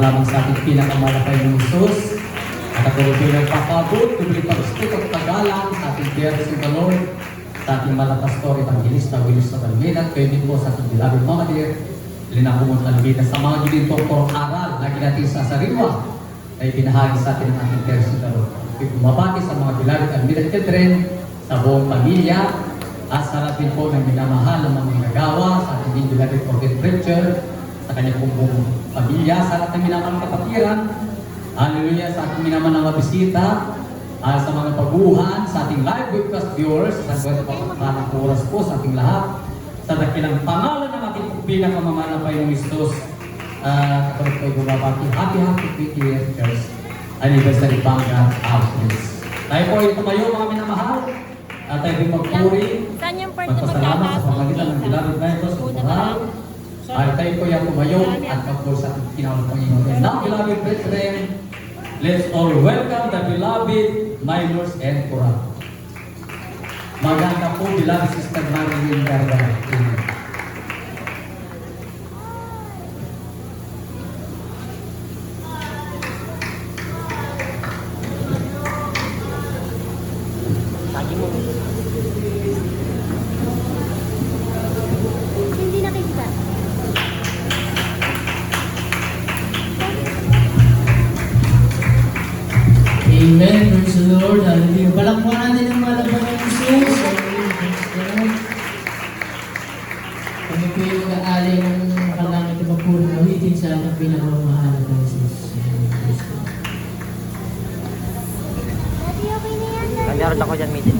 Lamang sa ating pinakamalakay ng Isus at ako rin pinagpapabot, tubig pag-stick at pag-galang sa ating Dear in the Lord, sa ating malapastor, Evangelista Willis Catalveda, kayo din po sa ating beloved Mama Dear, Lina Pumon Calveda, sa mga ginito po aral, lagi natin sa sariwa, ay pinahagi sa atin ng ating Dear in the Lord. Bumabati sa mga beloved Calveda children, sa buong pamilya, at sa lahat din po ng minamahal ng mga nagawa, sa ating beloved Prophet Preacher, sa kanyang buong pamilya, sa lahat ng minamahal ng kapatiran, hallelujah, sa ating minamahal ng mga bisita, sa mga paguhan, sa ating live webcast viewers, sa pagpapalang oras po sa ating lahat, sa dakilang pangalan ng ating pinakamamahal na Panginoong Hesus, kapag po ay bumabati, happy 50 years church anniversary Bangga Outreach. Tayo po ay tumayo mga minamahal, at tayo din magpuri, magpasalamat sa pamagitan ng beloved na ito sa Tuhan. At tayo po ay tumayo at pagpuri sa ating kinawang Panginoon. And now, beloved brethren, let's all welcome the beloved minors and choral. Maganda po, beloved Sister Marilyn Gargara. Hindi nakikita. Amen. Praise the Lord. Hallelujah. Palakpakan natin ang malaban ng Jesus. Kami po yung mag-aalay ng kalangit na magpurong awitin sa ating pinakamamahal na Jesus. Daddy, okay na yan. Daddy. Meron ako dyan, meeting.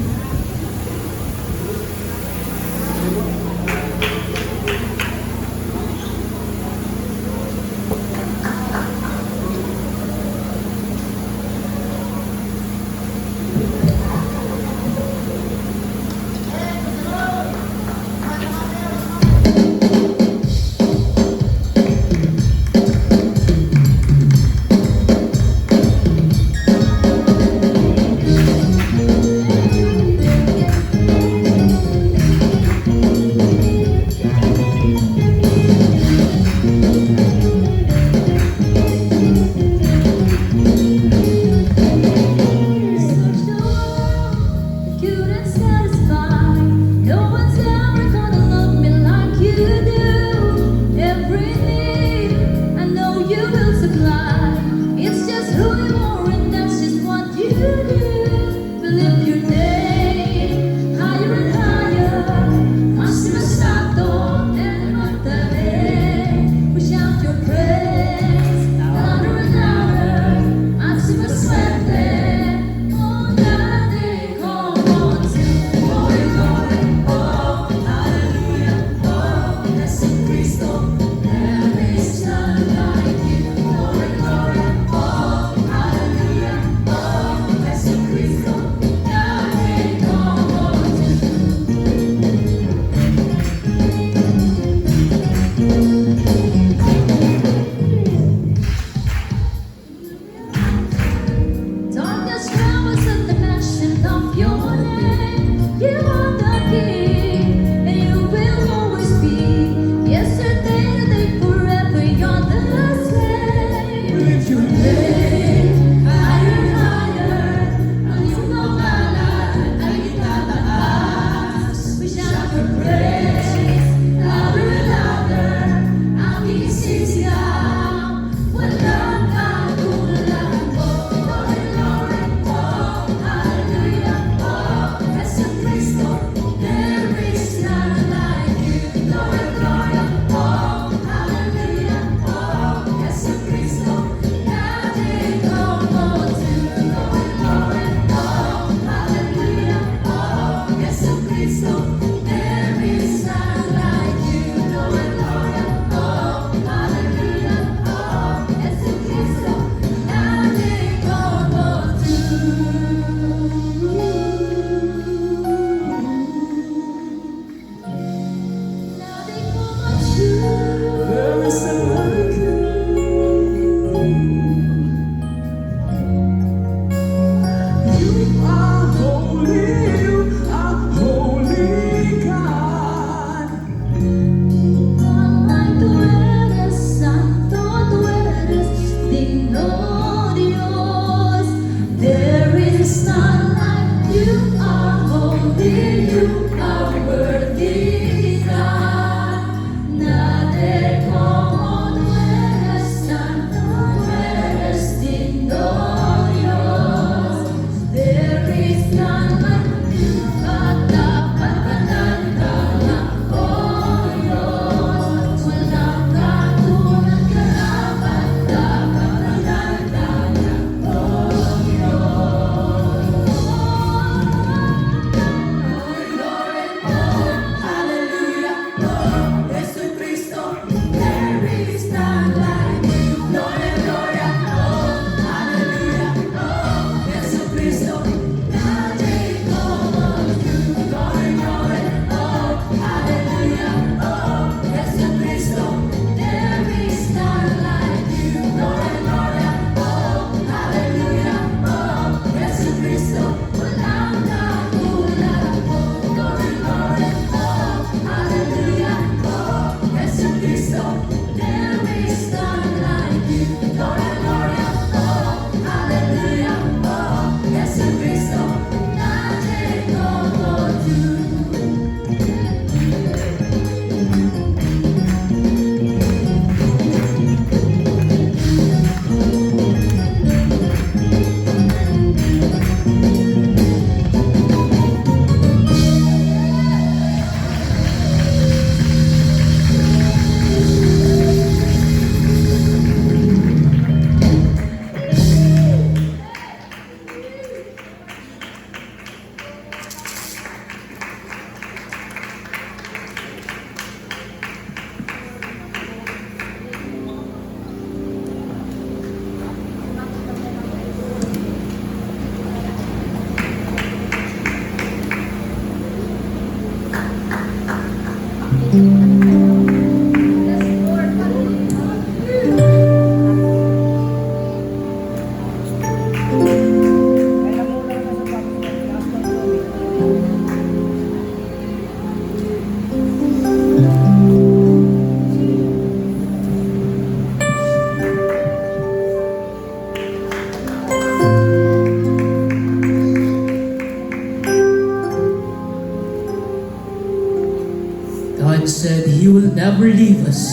never leave us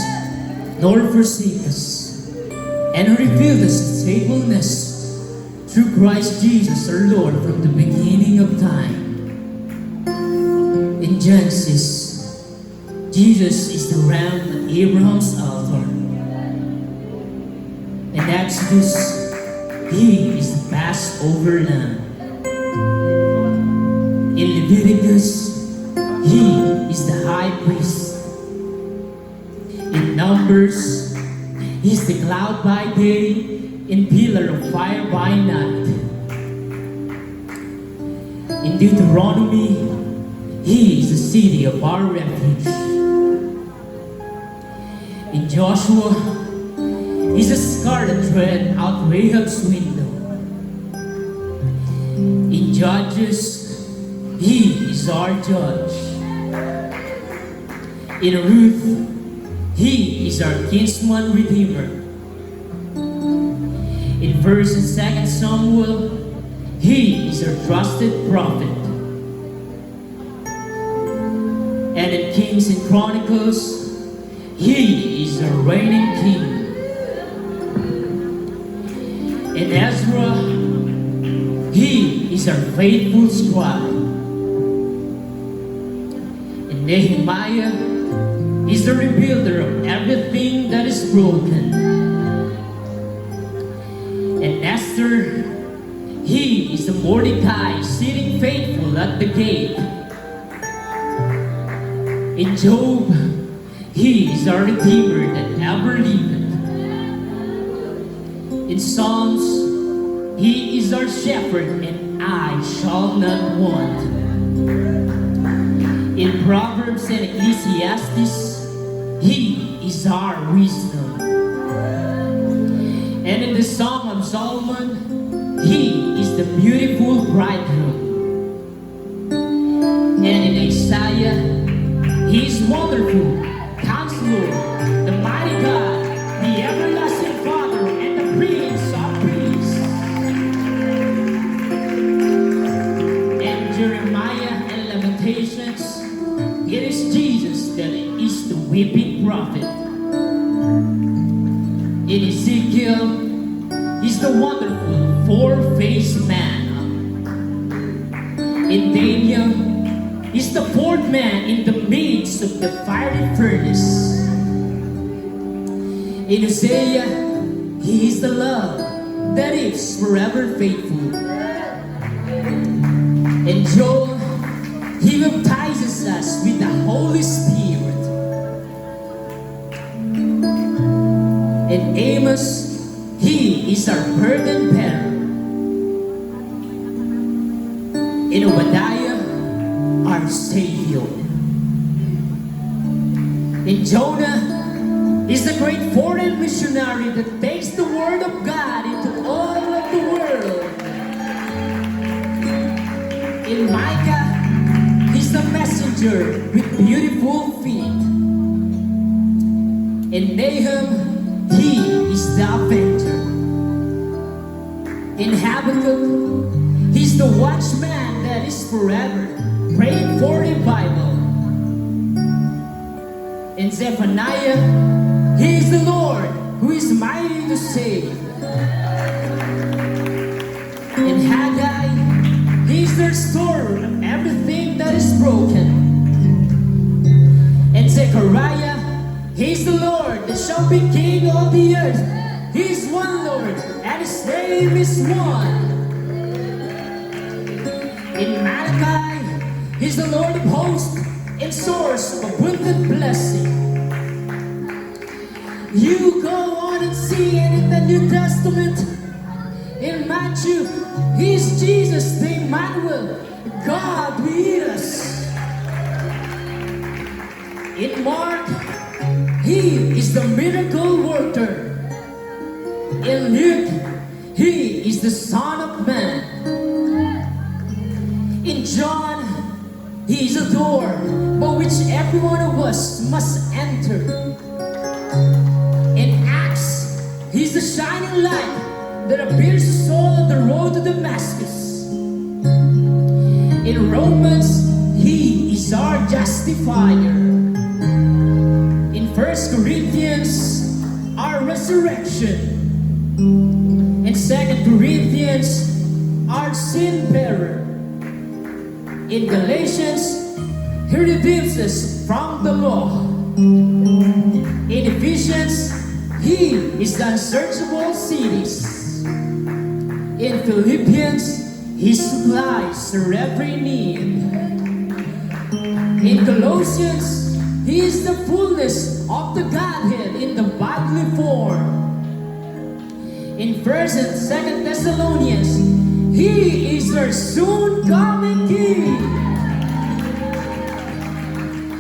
nor forsake us, and who revealed us His faithfulness through Christ Jesus our Lord from the beginning of time. In Genesis, Jesus is the ram at Abraham's altar. In Exodus, He is the Passover lamb. In Leviticus, He is the high priest. In Numbers, He is the cloud by day and pillar of fire by night. In Deuteronomy, He is the city of our refuge. In Joshua, He's a scarlet thread out Rahab's window. In Judges, He is our judge. In Ruth, He is our kinsman redeemer. In 1st and 2nd Samuel, He is our trusted prophet. And in Kings and Chronicles, He is our reigning king. In Ezra, He is our faithful scribe. In Nehemiah, He's the rebuilder of everything that is broken. In Esther, He is the Mordecai sitting faithful at the gate. In Job, He is our Redeemer that never liveth. In Psalms, He is our shepherd and I shall not want. In Proverbs and Ecclesiastes, He is our wisdom. And in the Song of Solomon, He is the beautiful bridegroom. And in Isaiah, He is wonderful, Counselor, the mighty God, the everlasting Father, and the Prince of Peace. And Jeremiah and Lamentations, it is Jesus that is the weeping prophet. In Ezekiel, He's the wonderful four-faced man. In Daniel, He's the fourth man in the midst of the fiery furnace. In Hosea, He is the love that is forever faithful. In Joel, He baptizes us with the Holy Spirit. In Amos, He is our burden bearer. In Obadiah, our Savior. In Jonah, He's the great foreign missionary that takes the word of God into all of the world. In Micah, He's the messenger with beautiful feet. In Nahum, He is the avenger. In Habakkuk, He's the watchman that is forever praying for revival. In Zephaniah, He is the Lord who is mighty to save. In Haggai, He is the restorer of everything that is broken. In Zechariah, He is the Lord that shall be king of the earth. He is one Lord, and His name is one. In Malachi, He's the Lord of hosts and source of abundant blessing. You go on and see it in the New Testament. In Matthew, He's Jesus the Emmanuel, God with us. In Mark, He is the miracle worker. In Luke, He is the Son of Man. In John, He is a door by which every one of us must enter. In Acts, He's the shining light that appears to Saul on the road to Damascus. In Romans, He is our justifier. In First Corinthians, our resurrection. In 2 Corinthians, our sin bearer. In Galatians, He redeems us from the law. In Ephesians, He is the unsearchable cities. In Philippians, He supplies our every need. In Colossians, He is the fullness of the Godhead in the bodily form. In 1st and 2nd Thessalonians, He is our soon-coming King.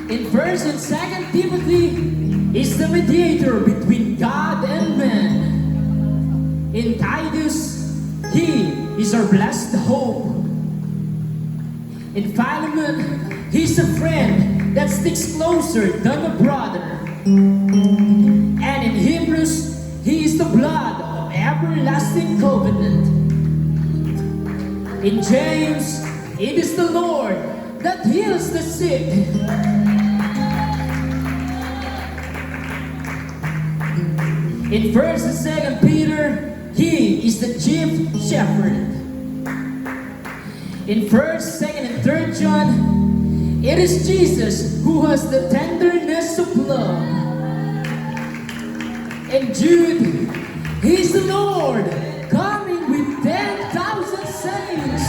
In 1st and 2nd Timothy, is the mediator between God and man. In Titus, He is our blessed hope. In Philemon, He's a friend that sticks closer than a brother. And in Hebrews, He is the blood of everlasting covenant. In James, it is the Lord that heals the sick. In 1st and 2nd Peter, He is the chief shepherd. In 1st, 2nd, and 3rd John, it is Jesus who has the tenderness of love. In Jude, He is the Lord coming with 10,000 saints.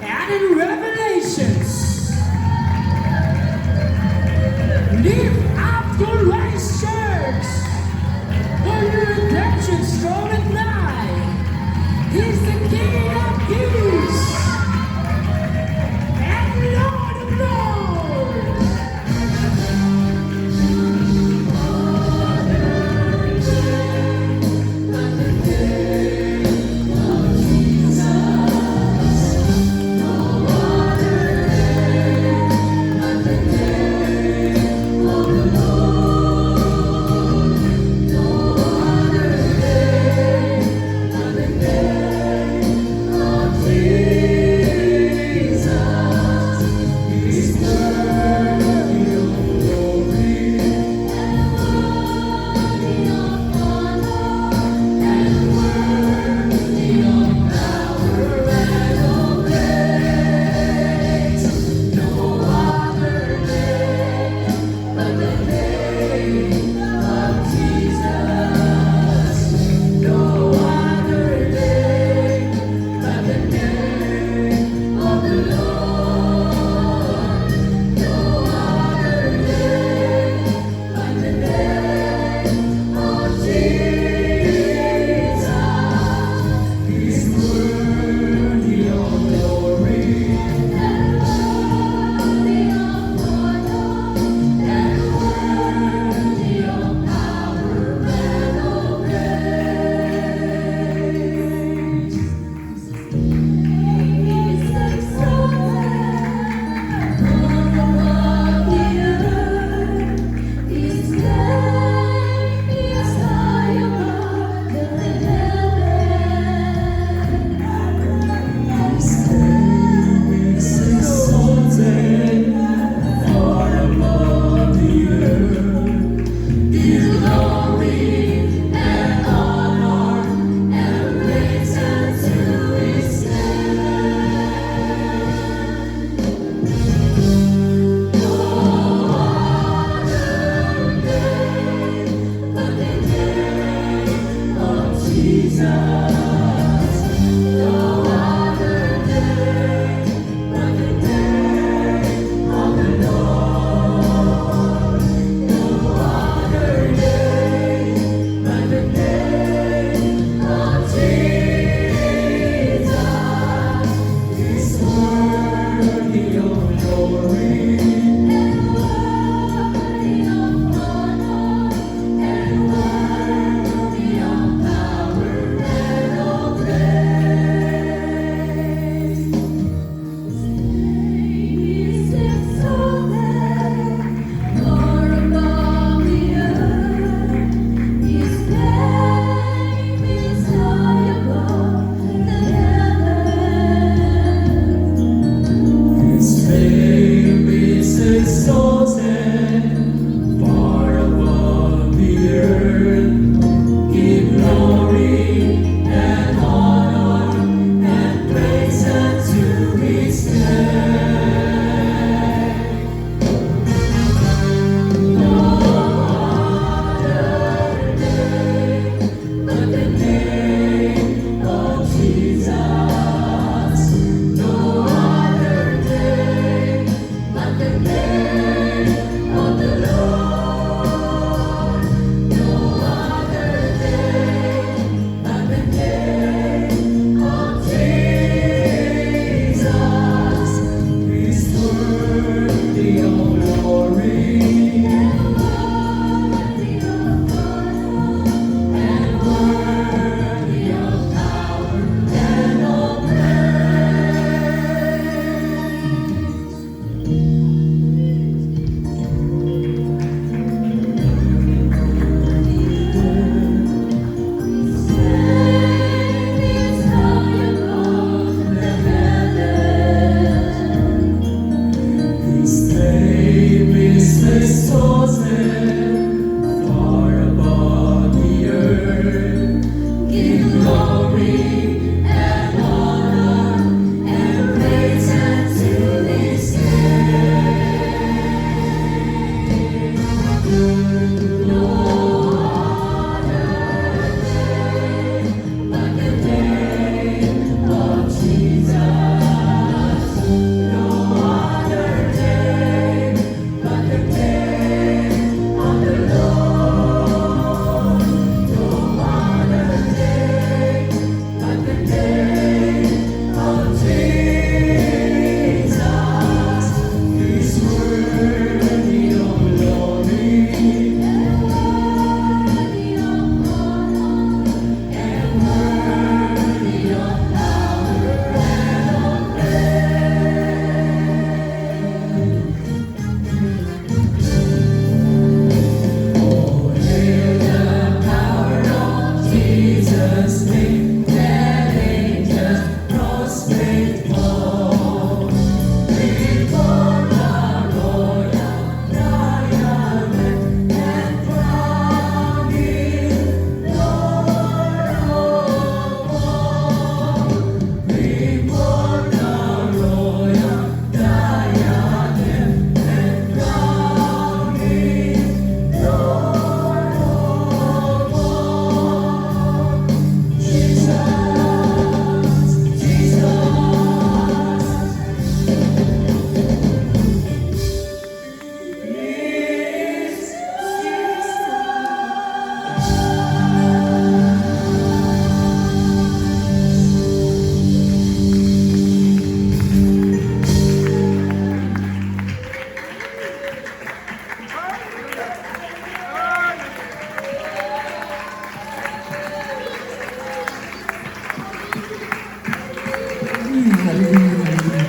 And in Revelations, lift up your waist, church, for your redemption's drawing nigh. He's the King of Kings and Lord of Lords.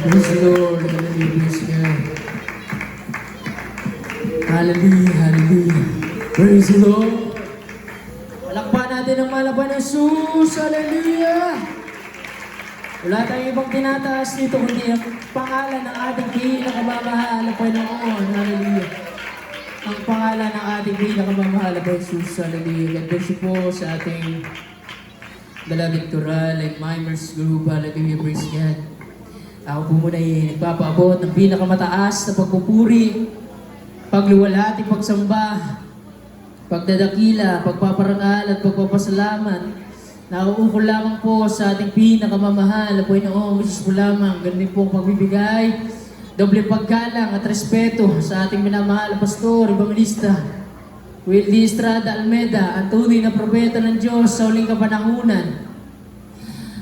Praise the Lord. Hallelujah. Praise God. Hallelujah. Hallelujah. Praise the Lord. Palakpakan natin ang malaban ng Jesus. Hallelujah. Wala tayong ibang tinataas dito kundi ang pangalan ng ating pinakamamahal na Panginoon. Hallelujah. Ang pangalan ng ating pinakamamahal na Jesus. Hallelujah. God bless you po sa ating Beloved Tural, like Mimers Group. Hallelujah. Praise God. Ako po muna ay nagpapaabot ng pinakamataas na pagpupuri, pagluwalhati, pagsamba, pagdadakila, pagpaparangal at pagpapasalamat. Nauukol lamang po sa ating pinakamamahal na Panginoong Diyos po lamang. Ganun po ang pagbibigay, doble paggalang at respeto sa ating minamahal na pastor, evangelista, Willie Estrada Almeda, ang tunay na propeta ng Diyos sa uling kapanahunan.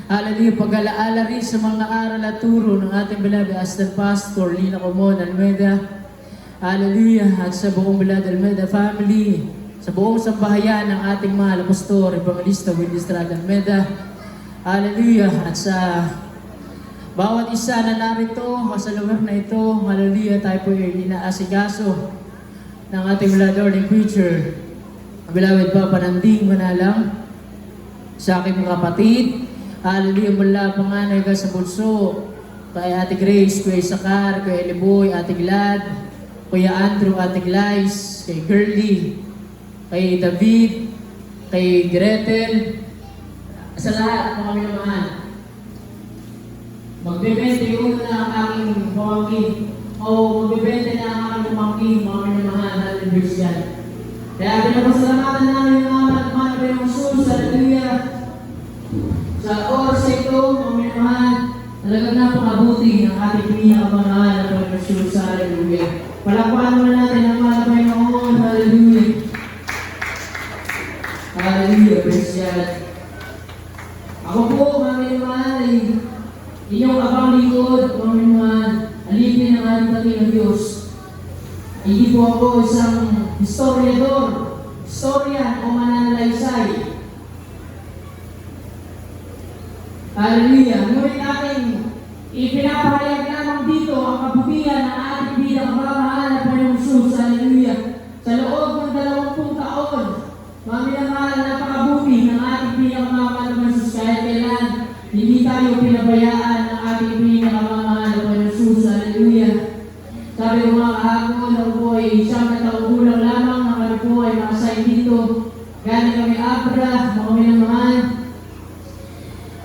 Hallelujah, pag-alaala rin sa mga aral at turo ng ating beloved Aston Pastor Lina Comon Almeda. Hallelujah, at sa buong beloved Almeda family, sa buong sambahayan ng ating mahal na pastor, evangelista Willie Estrada Almeda. Hallelujah, at sa bawat isa na narito sa lugar na ito, hallelujah, tayo po ay inaasikaso ng ating beloved Lord and Creature, beloved Papa Nanding Manalang, sa aking mga kapatid. Hallelujah, mula panganay ka sa bunso, kay Ate Grace, Kuya Sakar, Kuya Eliboy, Ate Glad, Kuya Andrew, Ate Glais, kay Girly, kay David, kay Gretel, sa lahat mga minamahal. Magbebente yun na ang aking pamangkin, o magbebente na ang aking pamangkin, mga minamahal, hallelujah. Kaya pinapasalamatan namin yung mga pagmana ng Jesus, hallelujah. Sa oras ito, mga minamahal, talagang napakabuti ng ating pinakamahal na Panginoon Jesus, hallelujah. Palakpakan naman natin ang mahal na Panginoon, hallelujah. Hallelujah, praise God. Ako po, mga minamahal, ay inyong abang likod, mga minamahal, alipin ng ating pati ng Diyos. Hindi po ako isang historiador, historian o mananalaysay. Hallelujah. Ngunit ating ipinapahayag lamang dito ang kabutihan ng ating pinakamamahal na Panginoong Jesus. Hallelujah. Sa loob ng 20 taon, mga minamahal, napakabuti ng ating pinakamamahal na Panginoong Jesus. Kahit kailan, hindi tayo pinabayaan ng ating pinakamamahal na Panginoong Jesus. Hallelujah. Sabi ko mga kahapon, ako po ay siyang na taong gulang lamang na kami po ay makasign dito. Galing kami Abra, mga minamahal.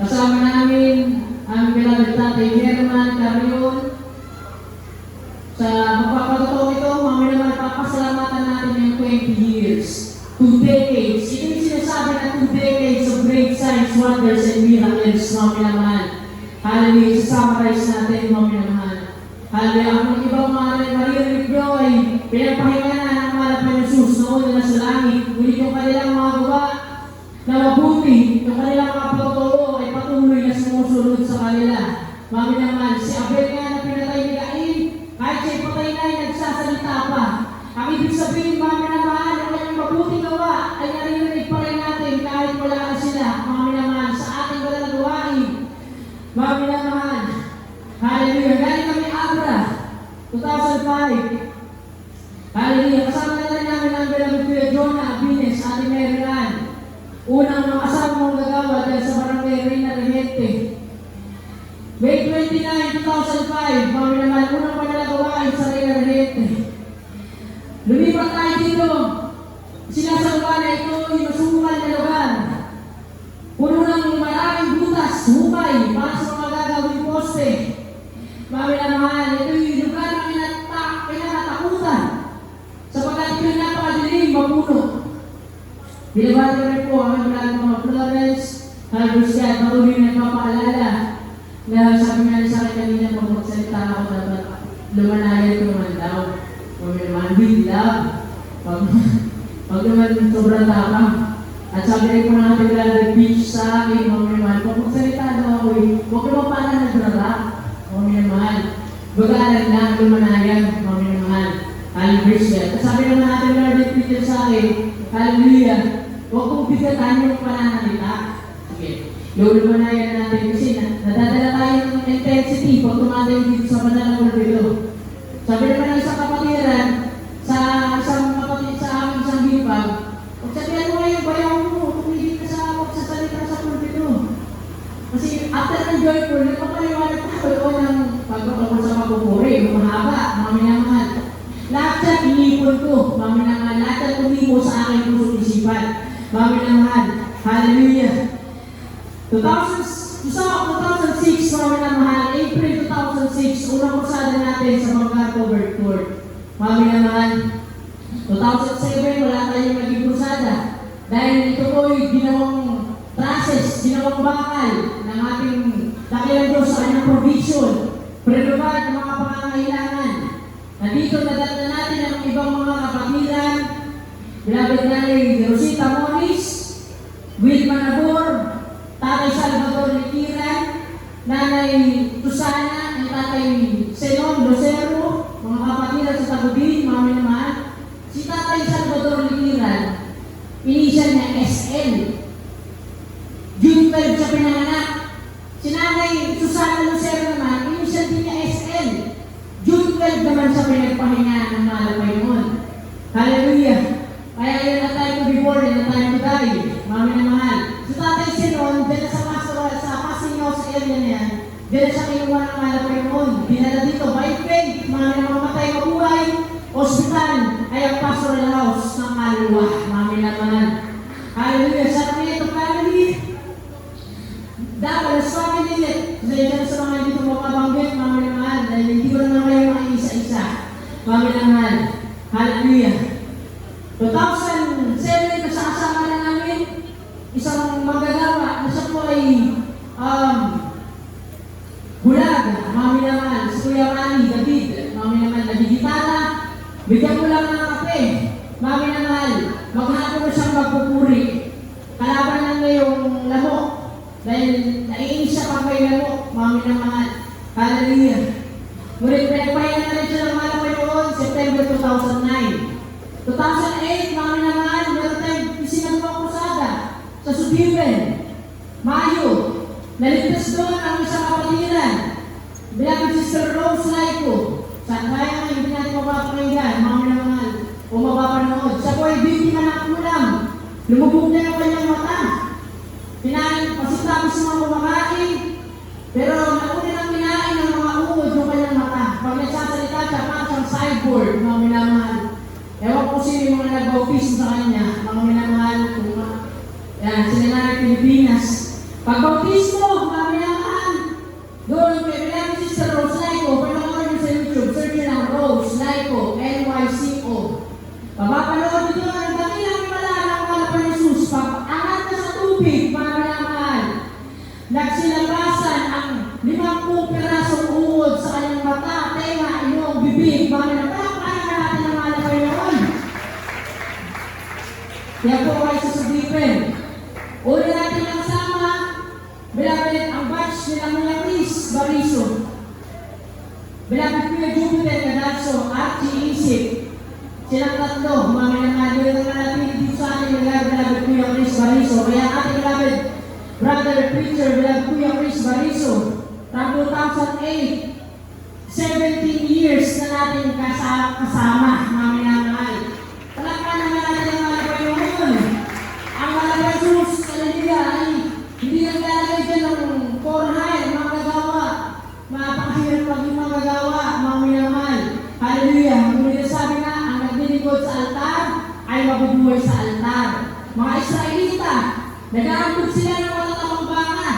Kasama namin ang beloved Tatay German Carion. Sa magpapatotoo ito, mga minamahal, papasalamatan natin yung Kuya channels, mga minamahal. Hallelujah, summarize natin, mga minamahal. Hallelujah, ang ibang mga maririnig nyo ay pinapahinga na ng malap ng Jesus noon na sa langit. Ngunit yung kanilang mga gawa na mabuti, yung kanilang mga pagtotoo ay patuloy na sumusunod sa kanila. Mga minamahal, si Abel nga na pinatay ni Cain, kahit siya'y patay na ay nagsasalita pa. Ang ibig sabihin, mga minamahal, ang kanyang mabuting gawa ay naririnig pa rin natin kahit wala na sila, mga minamahal, sa ating banal na gawain. Mga minamahal, hallelujah, galing kami Abra, 2005. Hallelujah, kasama na rin namin ang beloved Kuya Jonah Abines, Ate Mary Ann. Unang makasama mong gagawa dahil sa barangay Reina Regente. May 29, 2005, mga minamahal, unang panalagawain sa Reina Regente. Lumipat tayo dito. Sinasawa na ito yung masukan na lugar. Puno ng maraming butas, hukay, para sa mga gagawing poste. Mga minamahal, ito yung lugar na pinakatakutan. Sapagkat ito yung napakadilim, mapuno. Binabati ko rin po ang mga Florence, Halbusiat, matuloy na nagpapaalala na sabi nga sa akin kanina pag magsalita ako dapat lumanayan ko naman daw. Kung naman with love, pag naman sobrang tapang. At sabi rin ko na natin lang pitch sa akin, kung naman, pag magsalita daw ako, huwag naman parang nagrara, kung naman, bagalan lang, lumanayan, kung naman, Halbusiat. At sabi naman natin lang pitch sa akin, hallelujah, huwag kong bigatan yung pananalita. Okay. Lumanayan natin kasi nadadala tayo ng intensity pag tumatayo dito sa banal na pulpito. Sabi naman ng isang kapatiran, sa isang kapatid sa amin, isang hipag, pag sabihan mo ngayon, bayaw mo, tumigil ka sa magsasalita sa pulpito. Kasi after ng joyful, nagpapaliwanag tayo ng pagpapagod sa pagpupuri, yung mahaba, mga minamahal. Lahat siya inipon ko, mga minamahal, lahat siya tumipo sa aking puso't isipan. Mga minamahal, hallelujah. 2006, mga minamahal, April 2006, unang kursada natin sa mga covered court. Mga minamahal, 2007, wala tayong naging kursada. Dahil ito po yung ginawang process, ginawang bakal ng ating dakilang Diyos sa kanyang provision, provide ng mga pangangailangan. Nandito nadala natin ang ibang mga kapatiran, beloved Nanay Rosita Moniz, Wilma Nabor, Tatay Salvador Liquiran, Nanay Susana, at Tatay Senon Lucero, mga kapatiran sa Tagubin, mga minamahal. Si Tatay Salvador Liquiran, initial niya SL. June 12 siya pinanganak. Si Nanay Susana Lucero naman, initial din niya SL. June 12 naman siya pinagpahinga ng malapay noon. Hallelujah! Kaya yun na tayo to be born, yun na tayo to die. Mga minamahal. Si Tatay Senon, dyan sa passing house area na yan, dyan sa kinuha ng malapay noon. Dinala dito, by faith, mga namamatay mabuhay, hospital, ay ang pastoral house ng Maluwa. Mga minamahal. Hallelujah! Sa kami ito, family, dapat sa family ulit. Kasi dyan sa mga dito mapabanggit, mga minamahal, dahil hindi ko naman kayo makaisa-isa. Mga minamahal. Hallelujah! 2007, kasama na namin isang magagawa na siya po ay bulag, mga minamahal, si Kuya Manny David, mga minamahal, nagigitara, bigyan ko lang ng kape, mga minamahal, maghapon na siyang magpupuri, kalaban lang ngayong lamok, dahil naiinis siya pag may lamok, mga minamahal, hallelujah. Ngunit pinagpahinga na rin siya ng malapay noon, September 2009. 2008, mga minamahal, meron tayong isinagawa kusada sa Subiben, Mayo. Naligtas doon ang isang kapatiran, beloved Sister Rose Laico. Saan kaya nga hindi natin mapapakinggan, mga minamahal, o mapapanood. Siya po ay biktima ng ulam. Lumubog na yung kanyang mata. Pasitapos mga kumakain, pero nauna nang minain ng mga uod yung kanyang mata. Pag nagsasalita siya, parang siyang cyborg, mga minamahal. Ewan ko sino yung mga nag-bautismo sa kanya, mga minamahal, yan, sila na Pilipinas. Pag-bautismo, mga minamahal, doon, kailangan Sister Rose Laico, panood nyo sa YouTube, search nyo lang Rose Laico, L-Y-C-O. Papapanood nyo ang dakilang malala ng mga Jesus, angat na sa tubig, mga minamahal. Kaya po kayo susubitin. Una natin ang sama, beloved, ang batch nila mga Chris Bariso. Beloved Kuya Jupiter Cadazzo, Archie Isip. Silang tatlo, mga minamahal na natin dito sa ating beloved Kuya Chris Bariso. Kaya ating beloved brother preacher, beloved Kuya Chris Bariso, from 2008, 17 years na natin kasama, mga minamahal. Palakpan naman natin ang mga Panginoon. Ang mga Jesus, hallelujah, ay hindi naglalagay dyan ng cornhide, mga kagawa, mapakahirap pag yung mga kagawa, mga minamahal. Hallelujah. Ngunit sabi nga, ang naglilingkod sa altar ay mabubuhay sa altar. Mga Israelita, nag-aambog sila ng matatamang baka.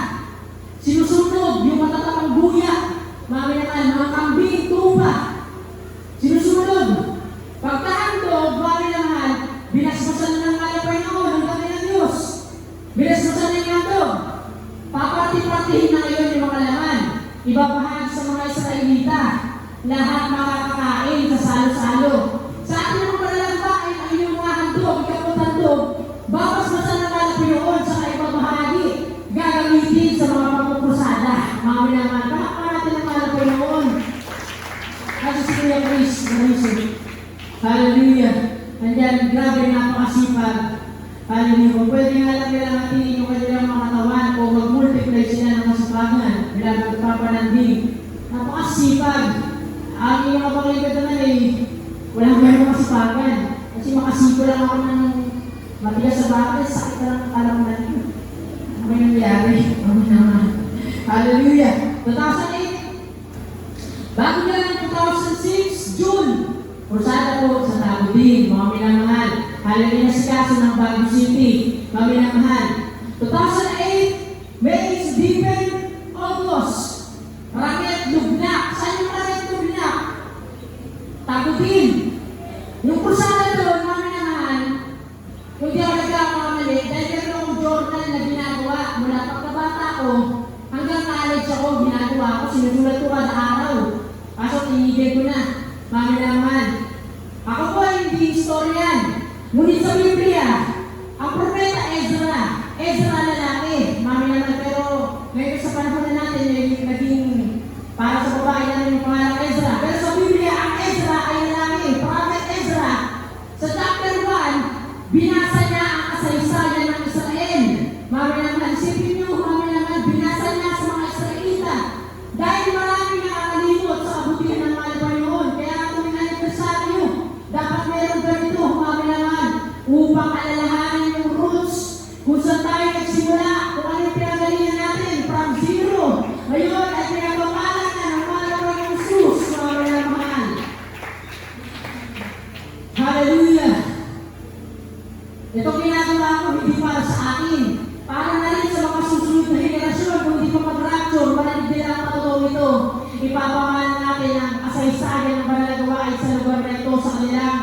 Sinusunod yung matatamang buya. Mga minamahal, mga kambing, tupa. Sinusunod. Pagkahandog, mga minamahal, binasbasan ng mga Panginoon ang kami ng Diyos. Binasbasan ng handog. Paparti-partihin na ngayon yung mga laman. Ibabahagi sa mga Israelita. Lahat makakakain sa salo-salo. Sa ating mga panalangbain, ang inyong mga handog, ikapot-handog, babasbasan ng mga Panginoon sa kaibabahagi. Gagamitin sa mga pagpupusada. Mga minamahal, pakaparatin ng mga Panginoon. Kasi si Kuya Chris, hallelujah. Nandiyan, grabe napakasipag. Hallelujah. Kung pwede nga lang nila natin yung kanilang mga katawan o mag-multiply sila ng kasipagan. Bilang magpapananding. Napakasipag. Ang inyong kapakalikat naman ay walang ganong kasipagan. Kasi makasipo lang ako ng matigas sa bakit, sakit na lang ang alam natin. Ano may nangyari? Ano naman? Hallelujah. 2008. Bago na lang 2006, June. Kursada po sa Tagudin, mga minamahal. Hallelujah si kaso ng Baguio City, mga minamahal. 2008, May is Deepen, August. Raket Lugnak. Saan yung Raket Lugnak? Tagudin. Yung kursada doon, mga minamahal, kung di ako nagkakamali, dahil meron akong journal na ginagawa mula pagkabata ko, hanggang college ako, ginagawa ko, sinusulat ko kada araw. Kaso tinigil ko na, mga minamahal. Ako po ay hindi historian. Ngunit sa Biblia, ang propeta Ezra, lalaki, mga minamahal, pero ngayon sa panahon na natin, naging para sa babae natin yung pangalang Ezra. Pero sa Biblia, ang Ezra ay lalaki, prophet Ezra. Sa chapter 1, binasa niya ang kasaysayan ng Israel. Mga minamahal, isipin niyo, mga minamahal, binasa niya sa mga Israelita. Dahil marami nakakalimot sa kabutihan ng mga Panginoon. Kaya kung anibersaryo, dapat meron ganito, mga minamahal, upang alalahanin yung roots, kung saan tayo nagsimula, kung ano yung pinagalingan natin, from zero. Ngayon ay pinagpapala na ng mga Panginoon Jesus, mga minamahal. Hallelujah! Ito ginagawa ko hindi para sa akin. Para na rin sa mga susunod na henerasyon, kung hindi pa mag-rapture, malalig din ang patotoo ito. Ipapamalan natin ang kasaysayan ng banal na gawain sa lugar na ito sa kanilang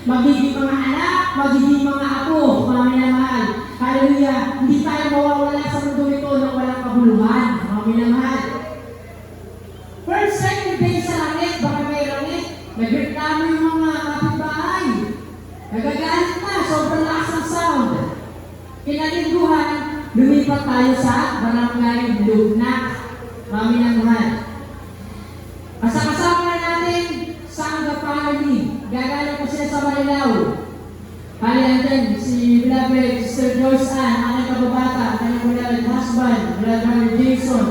magiging mga anak, magiging mga apo, mga minamahal. Hallelujah! Hindi tayo mawawala sa mundo ito ng walang kabuluhan, mga minamahal. First, second day sa langit, baka may langit, nagreklamo yung mga kapitbahay. Nagagalit na, sobrang lakas ng sound. Pinalingguhan, lumipat tayo sa barangay Lugnak, mga minamahal. Kasama na natin Sangga Family. Gagaling po sila sa Marilao. Halihan si beloved Sister Joyce Ann, aking kababata, kanyang beloved husband, beloved Jason.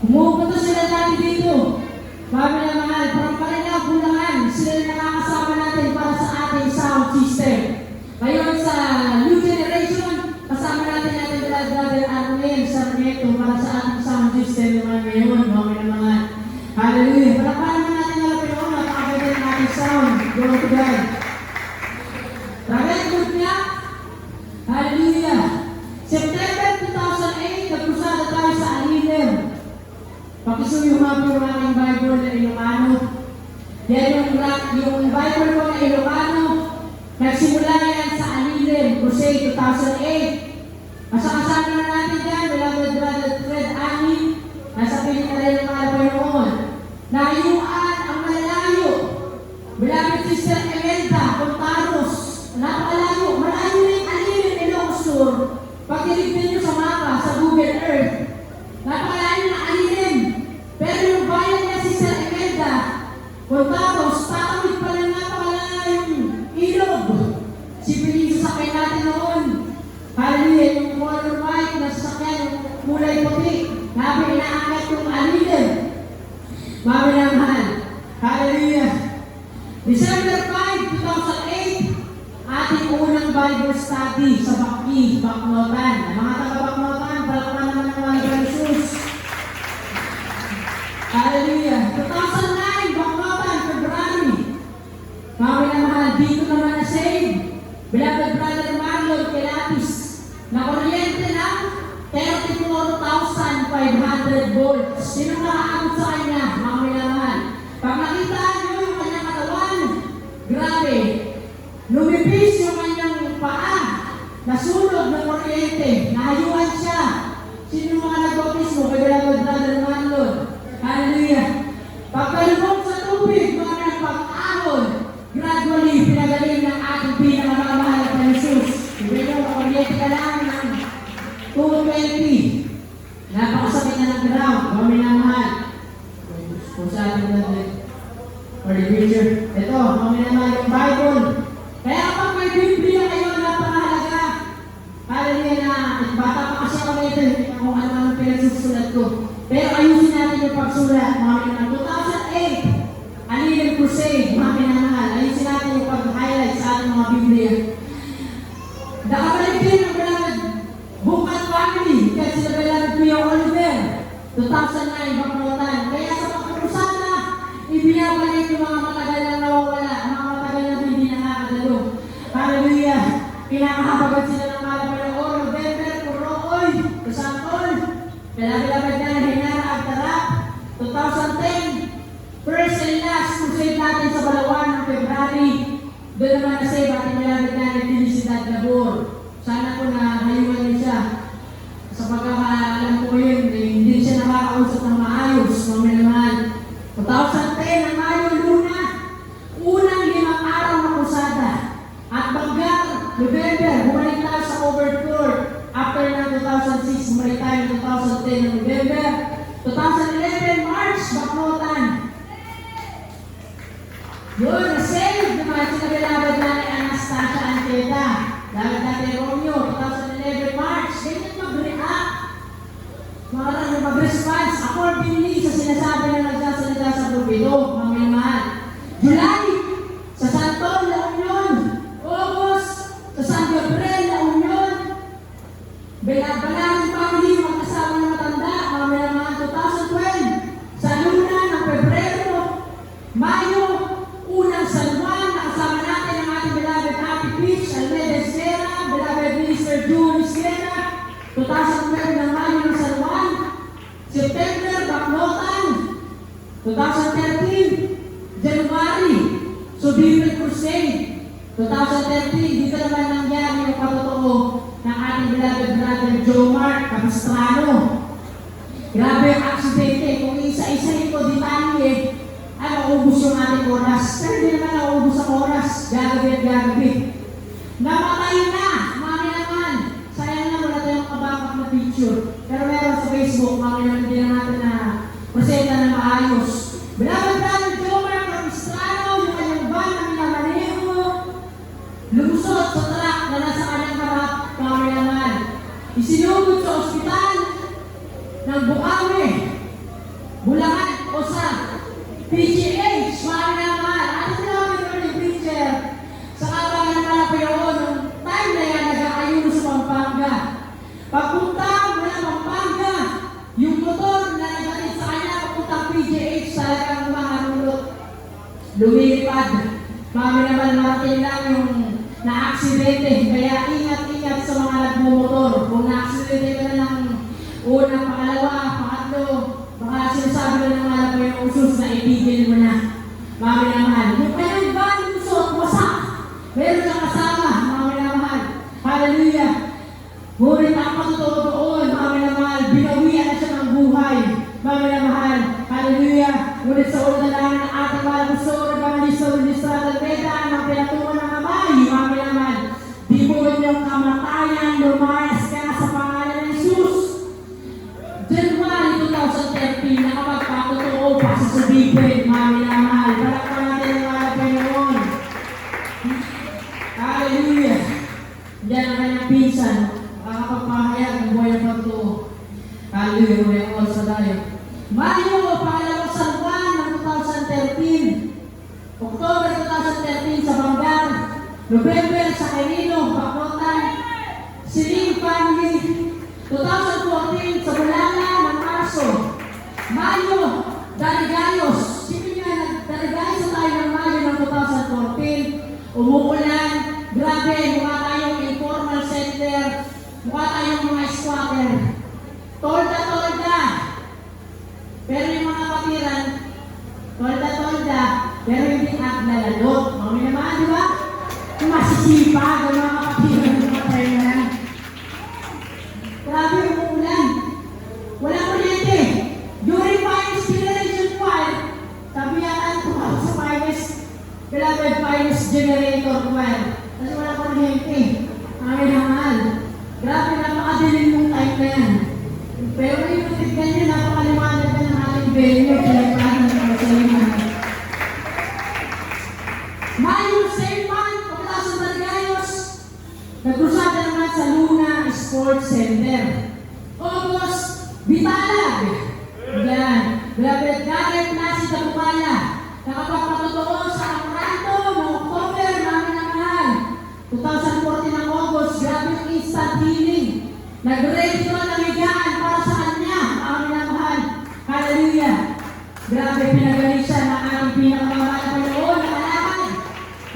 Umupunta sila dati dito. Mga minamahal, parang Marilao, Bulangan, sila yung nakakasama natin para sa ating sound system. Ngayon sa new generation, kasama natin brother Arnel Sarmiento para sa ating sound system naman ngayon, mga minamahal. Hallelujah! Palakpakan naman natin mga Panginoon, napakaganda ng ating sound. Glory to God. Raket Lugnak. Hallelujah! September 2008, nagkusada tayo sa Alilim. Pakisuyuhan po yung aking Bible na Ilocano. Yan yung Bible ko na Ilocano. Nagsimula yan sa Alilim, Crusade 2008. Kasama na natin yan, beloved brother Fred Ani. Nasa piling na rin ng mga Panginoon. Nayuan ang malayo. Beloved Sister Emelda Contaros. Napakalayo. Malayo rin Alilim. sponsor, pag-ilig ninyo sa mapa, sa Google Earth, napakalain na alinin. Pero yung bayan niya si Sir Imelda, tapos tatawid pa rin napakalala yung ilog. Sipin yung sasakyan natin noon. Hallelujah, yung color white na sasakyan, yung kulay puti. Nabi inaangat yung alinin. Mami na mahal. Hallelujah. December 5, 2008, ating unang Bible study sa Baki, Baknotan. Mga taga-Baknotan, palakpan naman ng mga Jesus. Hallelujah. 2009, Baknotan, February. Mami na mahal, dito naman na save. Beloved Brother Marlon Kelatis, na kuryente ng 34,500 volts. Sino nakaabot sa kanya? Mami na mahal. Pag nakita nyo yung kanyang katawan, grabe. Lumipis yung kanyang paa. Nasunod ng kuryente. Nahayuan siya. Sino yung mga nag-bautismo? Kay Beloved Brother Marlon. Hallelujah. Pagkalubog sa tubig, mga pag-ahon, gradually, pinagaling ng ating pinakamamahal na Jesus. Ibig mo, kuryente ka lang ng 220. Napakasakit na ng ground. Mami na mahal. Kung sa ating natin. For the future. Ito, mami na mahal yung Bible. Kaya kapag may Biblia kayo, napakahalaga. Hallelujah na, bata pa kasi ako nito, kung ano ang pinagsusulat ko. Pero ayusin natin yung pagsulat. Mami na 2008, Alien Crusade, mami na mahal. Ayusin natin yung pag-highlight sa ating mga Biblia. Nakabalik din ang Beloved Bukat Family, kasi sila Beloved Kuya Oliver, 2009, Baknotan. Kaya sa pagkakusana, ibinabalik yung mga matagal na nawawala, mga matagal na hindi nakakadalo. Hallelujah! Pinakahabagat sila ng Malapanagor, November, Puroy, Kusantol, Beloved na Hinara Agtarap, 2010, first and last crusade natin sa Balawan ng February. Doon naman na save ating Beloved na Felicidad Labor. Sana po na hayuan niyo siya. Sa pagkakaalam ko yun, hindi siya nakakausap ng maayos. Mami naman. 2010, ang Mayo Luna, unang 5 araw na kusada. At Baggar, November, bumalik tayo sa overture. After ng 2006, bumalik tayo ng 2010 ng November. 2011, March, Baknotan. Yun, na-save naman sila Beloved na ni Anastasia Anteta. Dahil dati Romeo, 2011 March, ganyan mag-react. Maraming mag-response accordingly sa sinasabi na nagsasalita sa pulpito, mga mahal. July, sa Santol, La Union. August, sa San Gabriel, La Union. Balangin Family, mag-asawa ng matanda, mga mahal. 2012, sa Luna ng Pebrero. Mayo, unang San Juan, nakasama natin ang ating Beloved Happy Peach, Almeida Sierra, Beloved Minister Julie Sierra, 2012 ng Mayo ng San Juan, September, Baknotan, 2013, January, Subirin Crusade, 2013, dito naman nangyari yung patotoo ng ating Beloved Brother Joe Mark Capistrano. Grabe ang aksidente, kung isa-isahin ko detalye, ay maubos yung ating oras. Pero hindi naman naubos ang oras. Gagabi at gagabi. Namatay na! Mami naman! Sayang na wala tayong kabakak na picture. Pero meron sa Facebook, mami naman hindi na natin na presenta na maayos. Beloved Brother Jomar Capistrano, yung kanyang van na minamaneho, lumusot sa truck na nasa kanyang harap, mami naman. Isinugod sa ospital ng Bukawi, Bulacan, o sa PGH, mami naman. Ano sinabi ko ni preacher? Sa kabangan na po yun, nung time na yan, nag-aayuno sa Pampanga. Pagpunta mula Pampanga, yung motor na nagalit sa kanya, papunta PGH, talagang maharulot. Lumilipad. Mami naman, marating lang yung na-aksidente. Kaya ingat-ingat sa mga nagmumotor. Kung na-aksidente ka na ng una, pangalawa, pangatlo, baka sinasabi na ng mga po yung usus na itigil mo na. Mami naman. Yung kanyang van, usot, wasak. Meron kang kasama, mami naman. Hallelujah. Ngunit ang pagtotoo doon, mami naman, binawian na siya ng buhay. Mami naman. Hallelujah. Ngunit sa ulo na lang ng ating mga gusto, Evangelista Ministrata Beda, ang pinatuwa ng amay, mami naman. Di mo yung kamatayan, lumay, Yan ang kanyang pinsan. Makakapagpahayag ng buhay ng pagtuo. Hallelujah, may all sa tayo. Mayo, pangalawang San Juan ng 2013. October 2013 sa Bangar. November sa Quirino, Bacotan. Siling Family. 2014 sa Bulala ng Marso. Mayo, Darigayos. Sino nga, Darigayos tayo ng Mayo ng 2014. Umuulan. Grabe, mukha tayong informal center. Mukha tayong mga squatter. Tolda. Pero yung mga kapiran, tolda, pero hindi aglalalo. Mami naman, di ba? Masisipag ang mga kapiran ng mga tayo na yan. Grabe yung umuulan. Wala kuryente. During Finest Generation 5, sabi yata tumawag sa Finest, Beloved Finest Generator 12. Kasi wala kuryente. Mami naman. Grabe, napakadilim yung time na yan. Pero yung tignan nyo, napakaliwanag na ng ating venue, pinagpahan ng mga saliman. Mayo, same month, pagkatapos ng Darigayos, nagkrusada naman sa Luna Sports Center. August, Bitalag. Yan. Beloved Garrett Nasi Dabukala. Nakapagpatotoo sa Amoranto noong October, namin ang mahal. 2014 ng August, grabe yung instant healing. Nag-ready ko ng higaan para sa kanya, ang minamahal. Hallelujah! Grabe, pinagaling siya ng ating pinakamamahal na Panginoon na kalaban.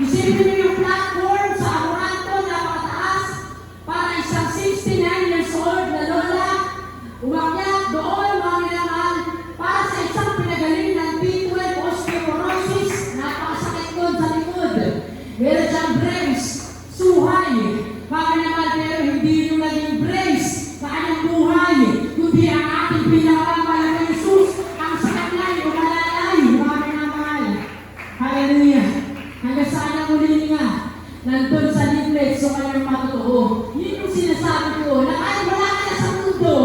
Isipin niyo yung platform sa Amoranto na mataas para isang 69 years old na lola. Umakyat doon, mga minamahal, para sa isang pinagaling ng B12 osteoporosis. Napakasakit doon sa likod. Meron siyang brace, suhay. Mga minamahal, pero hindi yung naging brace sa kanyang buhay. Kundi ang ating pinakamamahal na Jesus, ang sakanlay o malalay, mga minamahal. Hallelujah! Hanggang sa kanyang muli nga, nandun sa leaflet, so kanyang matotoo. Yun yung sinasabi ko, na kahit wala ka na sa mundo,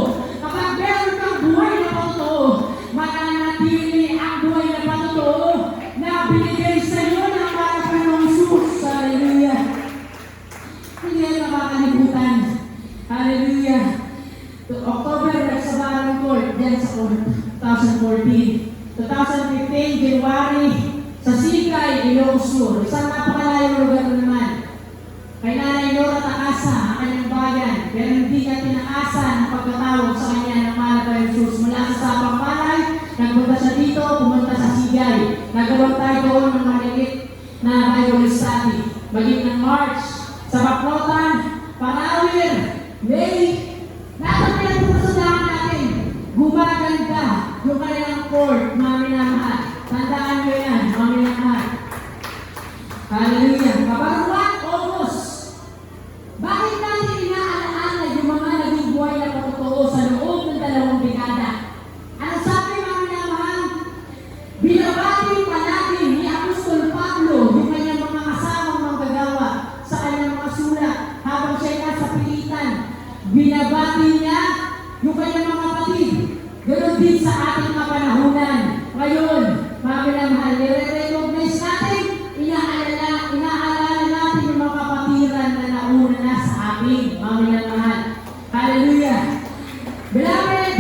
kapag meron kang buhay na patotoo, mananatili ang buhay na patotoo na binigay sa iyo ng para Panginoong Jesus. Hallelujah! Hindi yan makakalimutan. Hallelujah! October, nagsabarang court, yan sa court, 2014. 2015, January, sa Sikay, Ilocos. Isang napakalayong lugar na naman. Kay Nanay Nora Takasa, ang kanyang bayan, pero hindi niya tinakasa ang pagkatawag sa kanya ng mahal na Jesus. Mula sa Sapang Palay, nagpunta siya dito, pumunta sa Sigay. Nagawag tayo doon ng maliit na Bible study. Maging ng March, sa Baclotan, Parawir, May, lahat ng pinagpupusudahan natin, gumaganda yung kanilang court, mga minamahal. Tandaan nyo yan, mga minamahal. Hallelujah. Kabaruan, August. Bakit natin inaalaala yung mga naging buhay na patotoo sa loob ng 2 dekada? Ano sabi, mga minamahal? Binabati palagi ni Apostol Pablo yung kanyang mga kasamang manggagawa sa kanyang mga sulat habang siya nasa pilitan. Binabati niya yung kanyang mga kapatid. Ganon din sa ating mga panahunan. Ngayon, mga minamahal, nire-recognize natin, inaalala natin yung mga kapatiran na nauna na sa ating mga minamahal. Hallelujah! Beloved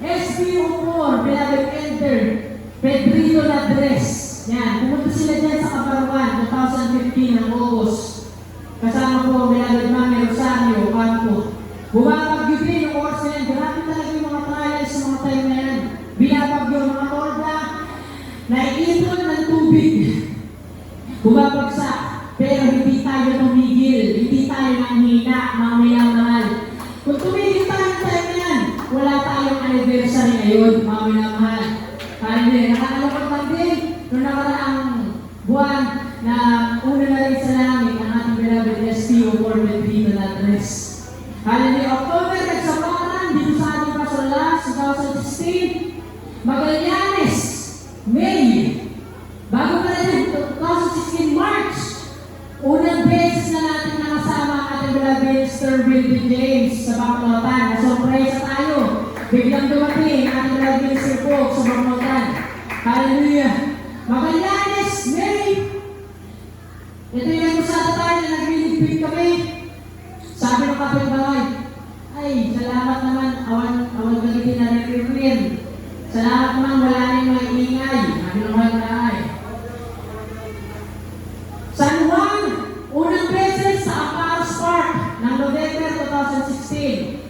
SPO4, Beloved Elder, Pedrito Ladres. Yan, pumunta sila dyan sa Kabaruan, 2015 ng August. Kasama po, Beloved Mami Rosario, Campo. Bumabagyo din yung oras na yan. Grabe talaga yung mga trials sa mga time na yan. Binabagyo yung mga torda, naiipon ng tubig. Bumabagsak, pero hindi tayo tumigil. Hindi tayo nanghina, mga minamahal. Kung tumigil tayo ng time na yan, wala tayong anniversary ngayon, mga minamahal. Hallelujah. Nakakalapag lang din noong nakaraang buwan na una na rin sa langit ang ating beloved SPO for Pedrito Ladres. Hallelujah. October, nagsabaran dito sa ating pastoral 2016. Magallanes, May. Bago pa rin 2016 March. Unang beses na natin nakasama ang ating beloved Mr. Wilby James sa Baclotan. Nasurpresa tayo. Biglang dumating ang ating beloved Mr. Pope sa Baclotan. Hallelujah. Magallanes, May. Ito yung usada tayo na nagliligpit kami sa 2016.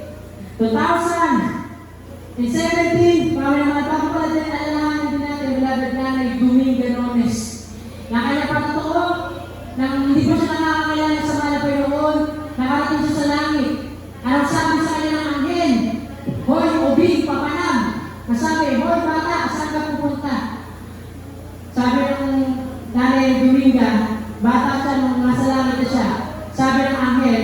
2017, kami naman pala din alalahanin din natin, beloved nanay Dominga Nones. Na kanya pagtotoo, nang hindi pa siya nakakakilala sa mahal na Panginoon, nakarating siya sa langit. Anong sabi sa kanya ng anghel? Hoy, ubing, papanam. Nasabi, hoy bata, saan ka pupunta? Sabi ng nanay Dominga, bata siya nung nasa langit na siya. Sabi ng anghel,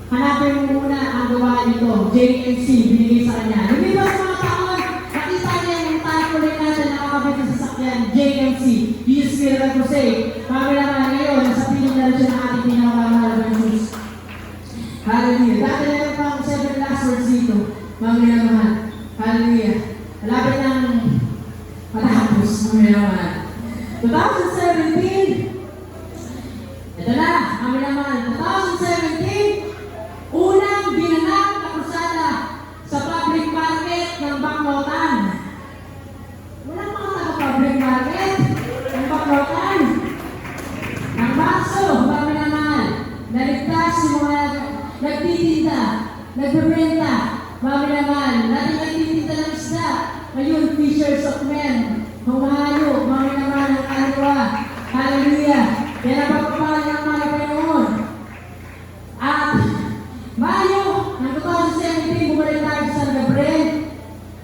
hanapin mo muna ang gawain nito, JMC, binigay sa kanya. Lumipas mga taon, nakita niya yung tarpaulin natin nakakabit sa sasakyan, JMC, Jesus Miracle Crusade. Kami naman ngayon, nasa piling na rin siya ng ating pinakamahal na Jesus. Hallelujah. Dati na yung pang 7 last words dito, mga naman. Hallelujah. Malapit ng matapos, mga naman. 2017, ito na, kami naman, 2017, unang ginanap na krusada sa public market ng Baclotan. Walang mga taga-public market ng Baclotan. Ang baso, kami naman, naligtas yung mga nagtitinda, nagbebenta, kami naman, natin nagtitinda ng isda, ngayon, fishers of men, humahayo, kami naman ang kaliwa. Hallelujah. Kaya napagpapalan ng mga Panginoon. At Mayo ng 2017, bumalik tayo sa San Gabriel,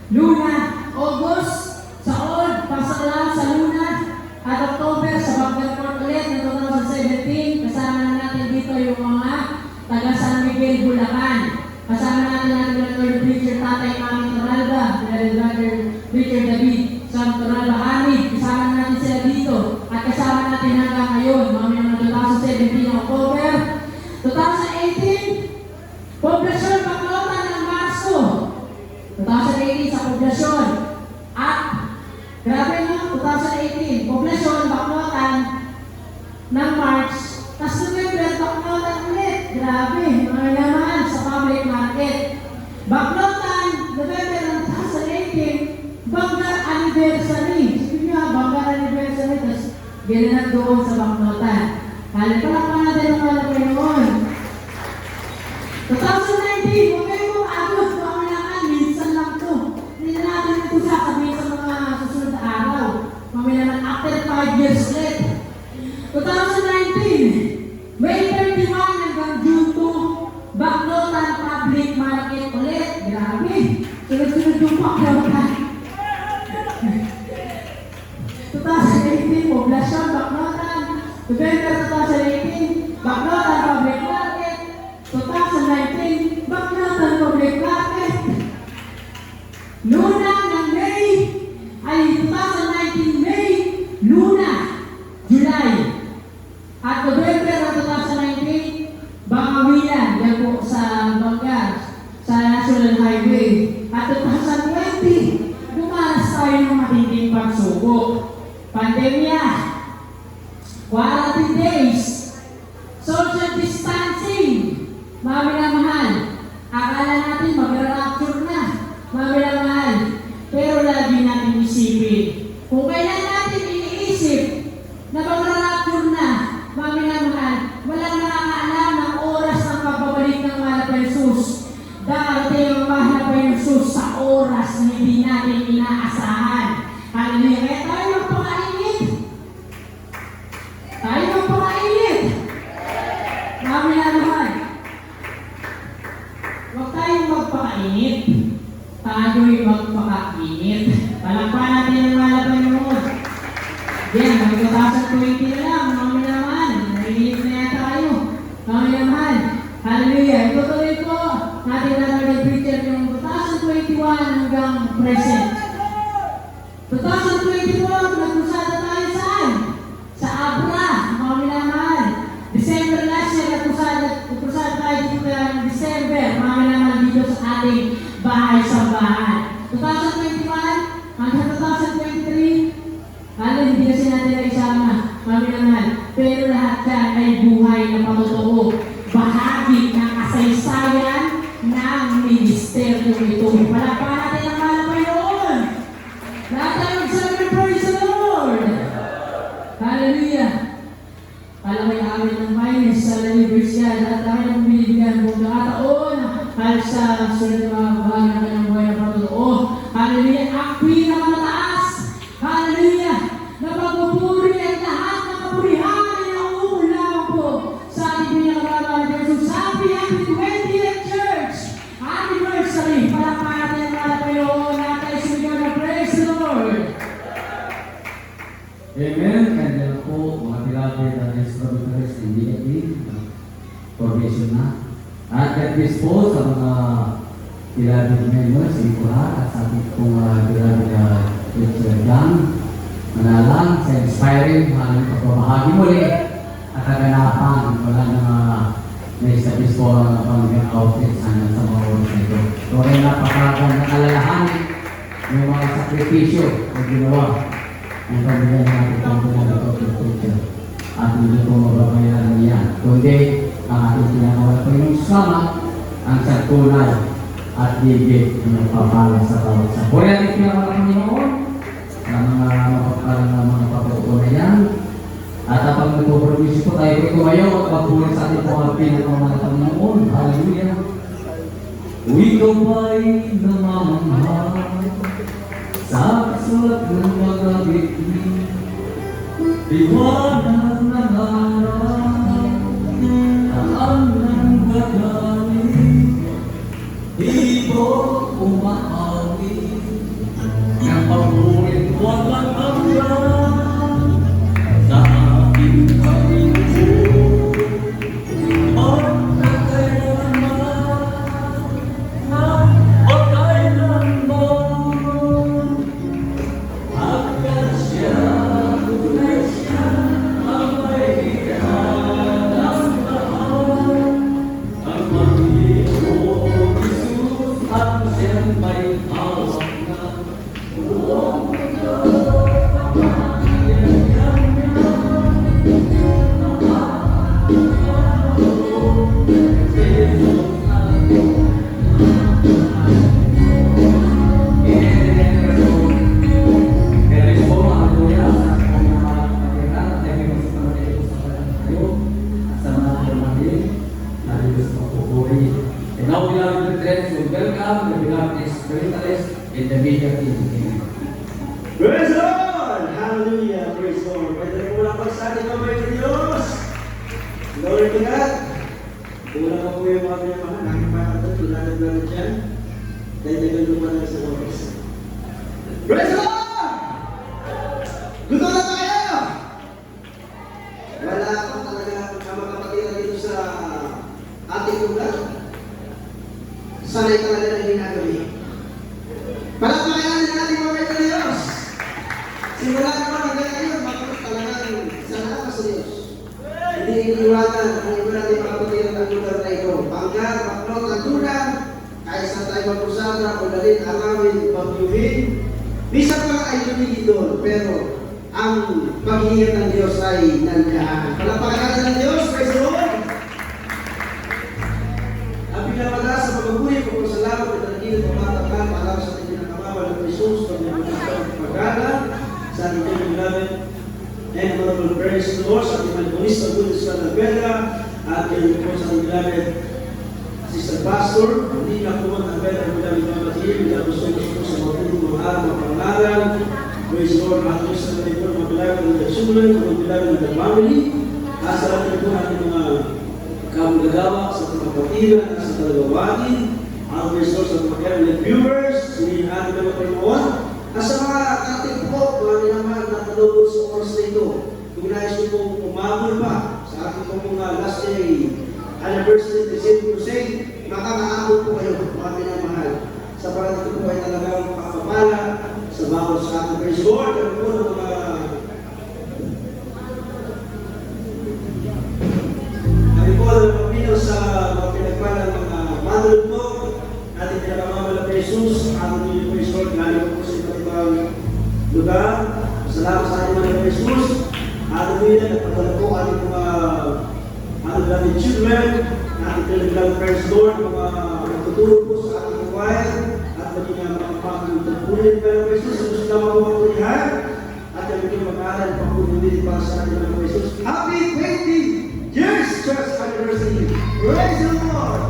Luna, August, sa Old, Pasaklan, sa Luna, at October, sa Bagdad ulit ng 2017, kasama na natin dito yung mga taga San Miguel, Bulacan. Kasama natin yung preacher tatay Mami Toralba, Brother Richard David, Sam Toralba Hamid, kasama natin sila dito. At kasama natin hanggang ngayon, mga ng 2017 October. 2018, Poblasyon Baclotan ng Marso. 2018 sa Poblasyon. At, grabe no, 2018, Poblasyon Baclotan ng March. Tapos November, Baclotan ulit. Grabe, mga naman sa public market. Baclotan, November ng 2018, Banggar Anniversary. Sabi nyo, Banggar Anniversary, tapos ginanap doon sa Baclotan. Palipalak pa natin ang mga Panginoon. 2019, huwag kayo kong agos, pangalakan, minsan lang to. Hindi na natin ito sasabihin sa mga susunod na araw. Mamaya naman, after 5 years ulit. 2019, May 31 hanggang June 2, Baclotan Public Market ulit. Grabe, sunod-sunod yung Baclotan. 2018, Poblasyon, Baclotan. November 2018, Baclotan Public Market. 2019, Baclotan Public Market. Luna ng May, ay 2019 May, Luna, July. At November ng 2019, Bangawilan, yan po sa Bangar, sa National Highway. At 2020, dumaras tayo ng matinding pagsubok. Pandemya, quarantine days, social distancing, mga minamahal. Akala natin mag-rapture na, mga minamahal. Pero lagi natin isipin. Kung kailan natin iniisip na mag-rapture na, mga minamahal, walang nakakaalam ng oras ng pagbabalik ng mahal na Jesus. Darating ang mahal na Jesus sa oras na hindi natin inaasahan. Hallelujah. Kaya tayo magpakainit. Tayo magpakainit. Mga minamahal, huwag tayong magpakainit. Tayo'y magpakainit. Palakpan natin ang mahal na Panginoon. Yan, mag-2020 na lang, mga minamahal. Naiinip na yata tayo. Mga minamahal. Hallelujah. Itutuloy po natin natin preacher yung 2021 hanggang present. 2024, nagpusada tayo saan? Sa Abra, mga minamahal. December last year, nagpusada tayo dito ng December, mga minamahal dito sa ating bahay-sambahan. 2021 hanggang 2023, lalo hindi kasi natin na isama, mga minamahal. Pero lahat yan ay buhay na patotoo. Bahagi ng kasaysayan ng ministeryo ito. Palakpakan natin ang mahal na Panginoon. Lahat tayo magsabi, praise the Lord! Hallelujah! Alam may amin ng minus sa Universidad. Lahat tayo ng binibigyan ng buong nakataon. dahil sa sunod na mga bahagi ng kanyang buhay na patotoo. Hallelujah! Ang pinakamataas! Hallelujah! Na pagpupuri at lahat ng kapurihan ay nauukol lamang po sa ating pinakabalang na Jesus. Happy 20th Church! Anniversary! Palakpakan natin ang mga Panginoon na tayo sumigaw na praise the Lord! Amen. Kanya po, mga pilapit na Nestor-Victories, immediately, formation na. At God bless po sa mga pilapit members, Ikura, at sa ating pong pilapit na Richard Young, manalang sa inspiring, maraming pagpapahagi muli, at kaganapan, wala na na-establish po ang pamilya outfits hanggang sa mga oras na ito. So, ay napakagandang alalahanin yung mga sakripisyo na ginawa ang pamilya natin ang pinagawa ng future. At hindi po mababayaran niya. Kundi, ang ating pinagawa po yung sama, ang sagtunay at digit na nagpapala sa bawat sa. Kung yan ang pinagawa ng Panginoon, ang mga mapagpalang ng mga patutuwa na yan, at kapag nagpo-produce po tayo po tumayo at pagpulit sa ating mga pinagawa ng Panginoon. Hallelujah! Ikaw ba'y namamahal sa sulat ng mga bituin, liwanag ng araw, taan ng gagawin, ibig umaawin, ng pabulit walang hanggan, sa aking Panginoon, at kailanman, at kailanman. And now we are the friends who welcome the beloved spiritualists in the media team. Praise the Lord! Hallelujah! Praise the Lord! Pwede po lang pagsali ng mga Diyos. Glory to God! Kulang na po yung mga pinamahan. Aking pakatod, tulanag na rin dyan. Dahil nagal lupa na sa Lord. Praise the Lord! Gusto na tayo! Wala akong talaga makapatira dito sa ating lugar. Sanay talaga na ginagawa. Palakpakan natin mga Diyos! Simula naman ang ganyan, bakit talagang salamat sa Diyos. Hindi iniwanan ang iba natin makapatiran ng lugar na ito. Panggar, maklot, at tulang, kahit saan tayo magpusada, ulalin, arawin, pagyuhin. Minsan pa ay tumigil doon, pero ang pag-iingat ng Diyos ay nandiyan. Palakpakan natin ng Diyos, praise the Lord! Ang pinamala sa pagbabuhay ko po salamat at nagiging pamatakal para sa ating pinakabawal ng Jesus pag-ibig pag-galang sa ating beloved and honorable praise the Lord sa ating manipulista Buddha sa Nagpeda at yung po sa ating beloved Sister Pastor hindi na po ang Nagpeda ang beloved Mamatiyim hindi na gusto po sa mga araw ng pangalan praise the Lord at yung sa ating po mga beloved ng Nagsulan mga beloved ng Nagmamili at sa ating po ating mga kamagagawa sa kapatiran at sa talagawagin ang praise the Lord sa mga kailangan viewers sinihin natin ng Panginoon at sa mga ating po mga minamahal na talubos sa oras na ito kung nais ko pong umabol pa sa ating po mga last day anniversary of the Saint Crusade makakaabot po kayo mga minamahal sa parang ito po ay talagang pakapala sa bawat sa ating praise the Lord at po ng mga sa mga pinagpalang mga mother po ating pinakamamala na Jesus ating nyo po Lord galing po sa iba't ibang lugar salamat sa ating mga Jesus ating nyo yan nagpadala po ating mga ating daming children ating pinagpalang first Lord mga nagtutulog po sa ating choir at maging mga pagpapulin pero Jesus sa gusto naman po magpulihan at yung maging mag-aaral pagpupulin para sa ating mga Jesus Happy 20 Years Church Anniversary! Praise the Lord!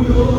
Panginoon.